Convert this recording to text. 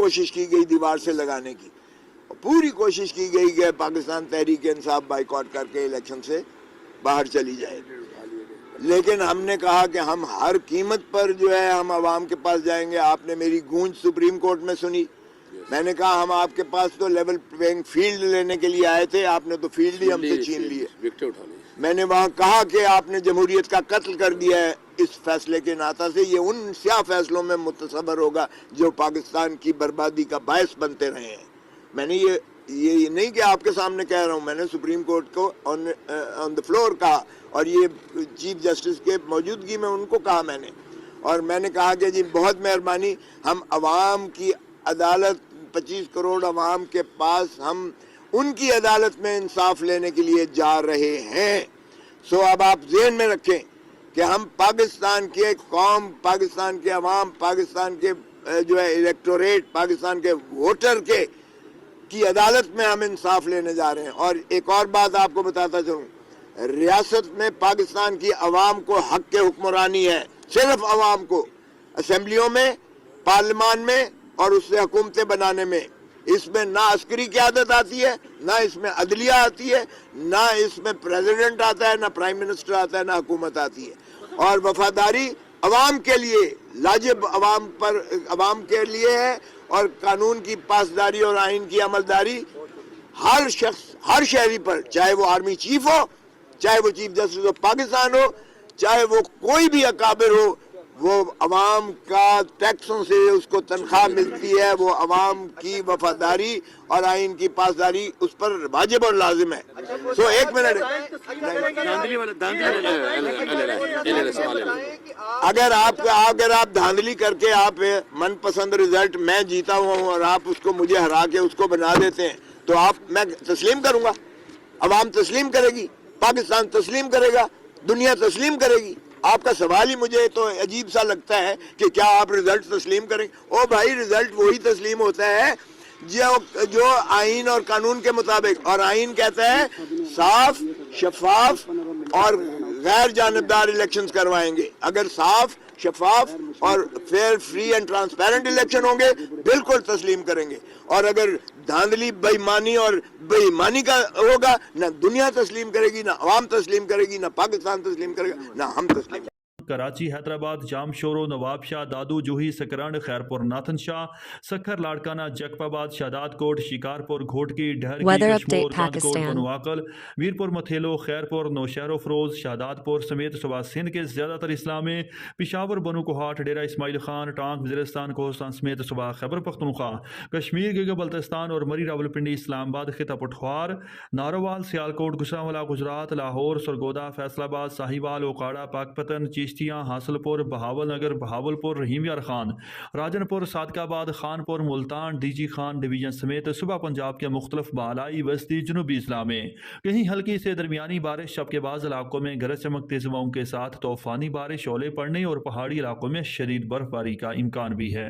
کوشش کی گئی دیوار سے لگانے کی، پوری کوشش کی گئی کہ پاکستان تحریک انصاف بائیکاٹ کر کے الیکشن سے باہر چلی جائے، لیکن ہم نے کہا کہ ہم ہر قیمت پر جو ہے ہم عوام کے پاس جائیں گے۔ آپ نے میری گونج سپریم کورٹ میں سنی، میں نے کہا ہم آپ کے پاس تو لیول پلینگ فیلڈ لینے کے لیے آئے تھے، آپ نے تو فیلڈ ہی ہم سے چھین لیے۔ میں نے وہاں کہا کہ آپ نے جمہوریت کا قتل کر دیا ہے اس فیصلے کے ناطا سے، یہ ان سیاہ فیصلوں میں متصور ہوگا جو پاکستان کی بربادی کا باعث بنتے رہے ہیں۔ میں نے یہ نہیں کہ آپ کے سامنے کہہ رہا ہوں، میں نے سپریم کورٹ کو آن دا فلور کہا، اور یہ چیف جسٹس کے موجودگی میں ان کو کہا میں نے، اور میں نے کہا کہ جی بہت مہربانی، ہم عوام کی عدالت 25 کروڑ عوام کے پاس ہم ان کی عدالت میں انصاف لینے کے لیے جا رہے ہیں۔ سو اب آپ ذہن میں رکھیں کہ ہم پاکستان کے قوم، پاکستان کے عوام، پاکستان کے جو ہے الیکٹوریٹ، پاکستان کے ووٹر کی عدالت میں ہم انصاف لینے جا رہے ہیں۔ اور ایک اور بات آپ کو بتاتا چلوں، ریاست میں پاکستان کی عوام کو حق کے حکمرانی ہے، صرف عوام کو، اسمبلیوں میں، پارلیمان میں اور اس سے حکومتیں بنانے میں۔ اس میں نہ عسکری قیادت آتی ہے، نہ اس میں عدلیہ آتی ہے، نہ اس میں پریزیڈنٹ آتا ہے، نہ پرائم منسٹر آتا ہے، نہ حکومت آتی ہے۔ اور وفاداری عوام کے لیے، لاجب عوام کے لیے ہے، اور قانون کی پاسداری اور آئین کی عملداری ہر شخص، ہر شہری پر، چاہے وہ آرمی چیف ہو، چاہے وہ چیف جسٹس آف پاکستان ہو، چاہے وہ کوئی بھی اکابر ہو، وہ عوام کا ٹیکسوں سے اس کو تنخواہ ملتی ہے، وہ عوام کی وفاداری اور آئین کی پاسداری اس پر واجب اور لازم ہے۔ سو ایک منٹ، اگر آپ دھاندلی کر کے آپ من پسند رزلٹ میں جیتا ہوا ہوں اور آپ اس کو مجھے ہرا کے اس کو بنا دیتے ہیں تو میں تسلیم کروں گا، عوام تسلیم کرے گی، پاکستان تسلیم کرے گا، دنیا تسلیم کرے گی۔ آپ کا سوال ہی مجھے تو عجیب سا لگتا ہے کہ کیا آپ رزلٹ تسلیم کریں؟ او بھائی، رزلٹ وہی تسلیم ہوتا ہے جو آئین اور قانون کے مطابق، اور آئین کہتا ہے صاف، شفاف اور غیر جانبدار الیکشنز کروائیں گے۔ اگر صاف، شفاف اور fair, free and transparent election ہوں گے بالکل تسلیم کریں گے، اور اگر دھاندلی، بےایمانی اور بےایمانی کا ہوگا، نہ دنیا تسلیم کرے گی، نہ عوام تسلیم کرے گی، نہ پاکستان تسلیم کرے گا، نہ ہم تسلیم۔ کراچی، حیدرآباد، جام شورو، نواب شاہ، دادو، جوہی، سکرنڈ، خیرپور، ناتھن شاہ، سکھر، لاڑکانہ، جکپ آباد، شہداد کوٹ، شکارپور، گھوٹکی، ڈھرکی، کشمور، چاندکوٹ، بنواکل، ویرپور، متھیلو، خیرپور، نوشہر و فروز، شہداد پور سمیت صوبہ سندھ کے زیادہ تر اضلاع میں، پشاور، بنو کوہاٹ، ڈیرہ اسماعیل خان، ٹانک، وزیرستان، کوہستان سمیت صوبہ خیبر پختونخوا، کشمیر، گلگت بلتستان اور مری راولپنڈی، اسلام آباد، خطہ پٹھوار، ناروال، سیالکوٹ، گوجرانوالا، گجرات، لاہور، سرگودا، فیصل آباد، ساہیوال، اوکاڑا، پاکپتن، چیشتیاں، حاصل پور، بہاول نگر، بہاول پور، رحیم یار خان، راجن پور، Sadiqabad, Khanpur, Multan, D G Khan division سمیت صوبہ پنجاب کے مختلف بالائی، وسطی، جنوبی اضلاع میں کہیں ہلکی سے درمیانی بارش، شب کے بعض علاقوں میں گرج چمک تیز ہواؤں کے ساتھ طوفانی بارش، اولے پڑنے اور پہاڑی علاقوں میں شدید برف باری کا امکان بھی ہے۔